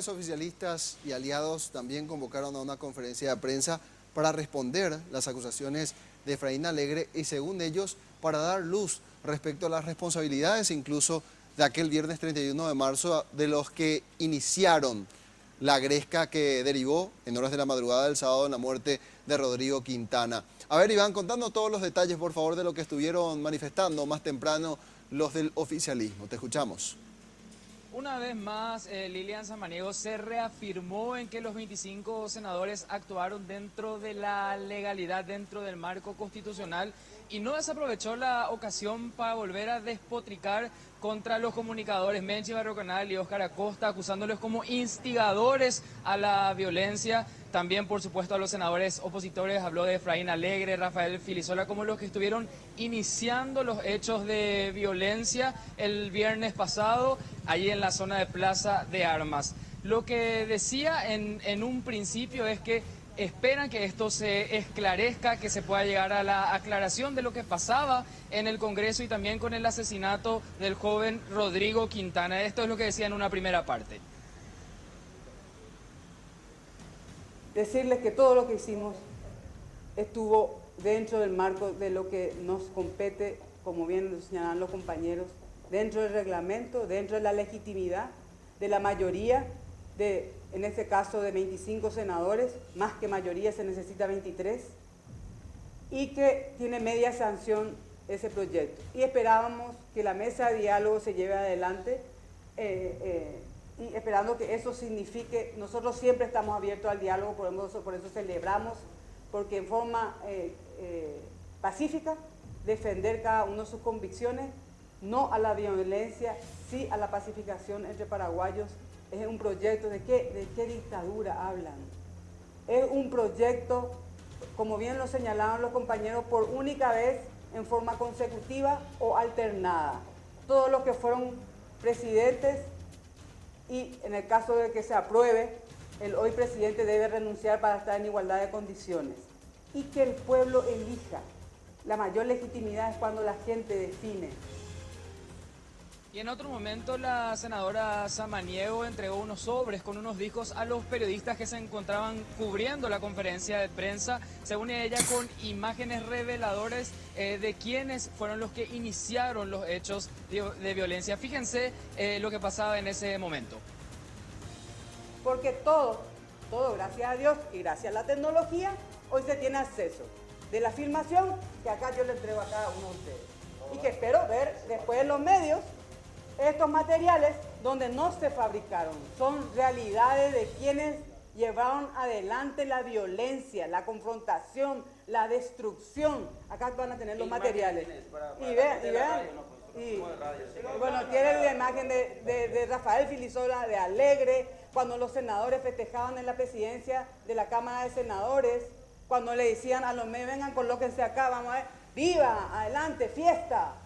sectores oficialistas y aliados también convocaron a una conferencia de prensa para responder las acusaciones de Efraín Alegre y, según ellos, para dar luz respecto a las responsabilidades incluso de aquel viernes 31 de marzo de los que iniciaron la gresca que derivó en horas de la madrugada del sábado en la muerte de Rodrigo Quintana. A ver, Iván, contando todos los detalles, por favor, de lo que estuvieron manifestando más temprano los del oficialismo. Te escuchamos. Una vez más, Lilian Samaniego se reafirmó en que los 25 senadores actuaron dentro de la legalidad, dentro del marco constitucional, y no desaprovechó la ocasión para volver a despotricar contra los comunicadores Menchi Barrocanal y Óscar Acosta, acusándolos como instigadores a la violencia. También, por supuesto, a los senadores opositores habló de Efraín Alegre, Rafael Filisola, como los que estuvieron iniciando los hechos de violencia el viernes pasado, allí en la zona de Plaza de Armas. Lo que decía en un principio es que esperan que esto se esclarezca, que se pueda llegar a la aclaración de lo que pasaba en el Congreso y también con el asesinato del joven Rodrigo Quintana. Esto es lo que decía en una primera parte. Decirles que todo lo que hicimos estuvo dentro del marco de lo que nos compete, como bien lo señalan los compañeros, dentro del reglamento, dentro de la legitimidad de la mayoría, en este caso de 25 senadores, más que mayoría se necesita 23, y que tiene media sanción ese proyecto. Y esperábamos que la mesa de diálogo se lleve adelante, y esperando que eso signifique, nosotros siempre estamos abiertos al diálogo, por eso celebramos, porque en forma pacífica, defender cada uno de sus convicciones, no a la violencia, sí a la pacificación entre paraguayos. Es un proyecto, ¿de qué dictadura hablan? Es un proyecto, como bien lo señalaron los compañeros, por única vez en forma consecutiva o alternada. Todos los que fueron presidentes, y en el caso de que se apruebe, el hoy presidente debe renunciar para estar en igualdad de condiciones. Y que el pueblo elija. La mayor legitimidad es cuando la gente define. Y en otro momento la senadora Samaniego entregó unos sobres con unos discos a los periodistas que se encontraban cubriendo la conferencia de prensa, según ella con imágenes reveladoras de quienes fueron los que iniciaron los hechos de violencia. Fíjense lo que pasaba en ese momento. Porque todo, gracias a Dios y gracias a la tecnología, hoy se tiene acceso de la filmación que acá yo le entrego a cada uno de ustedes. Y que espero ver después en los medios estos materiales donde no se fabricaron, son realidades de quienes llevaron adelante la violencia, la confrontación, la destrucción. Acá van a tener los materiales. Y vean, bueno, tienen la imagen de Rafael Filisola, de Alegre, cuando los senadores festejaban en la presidencia de la Cámara de Senadores, cuando le decían a los medios, vengan, colóquense acá, vamos a ver, viva, adelante, fiesta.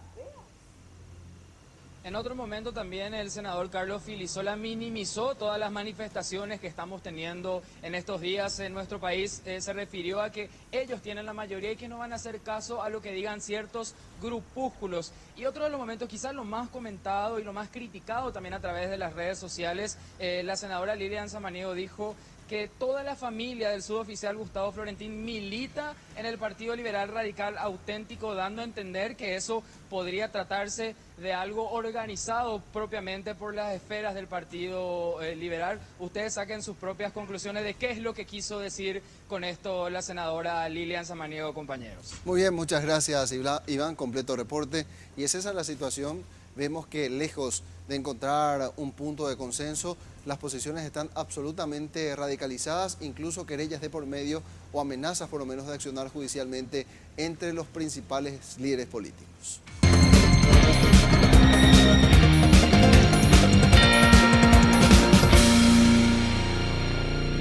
En otro momento también el senador Carlos Filisola minimizó todas las manifestaciones que estamos teniendo en estos días en nuestro país. Se refirió a que ellos tienen la mayoría y que no van a hacer caso a lo que digan ciertos grupúsculos. Y otro de los momentos, quizás lo más comentado y lo más criticado también a través de las redes sociales, la senadora Lilian Samaniego dijo que toda la familia del suboficial Gustavo Florentín milita en el Partido Liberal Radical Auténtico, dando a entender que eso podría tratarse de algo organizado propiamente por las esferas del Partido Liberal. Ustedes saquen sus propias conclusiones de qué es lo que quiso decir con esto la senadora Lilian Samaniego, compañeros. Muy bien, muchas gracias, Iván, completo reporte. Y es esa la situación. Vemos que lejos de encontrar un punto de consenso, las posiciones están absolutamente radicalizadas, incluso querellas de por medio o amenazas por lo menos de accionar judicialmente entre los principales líderes políticos.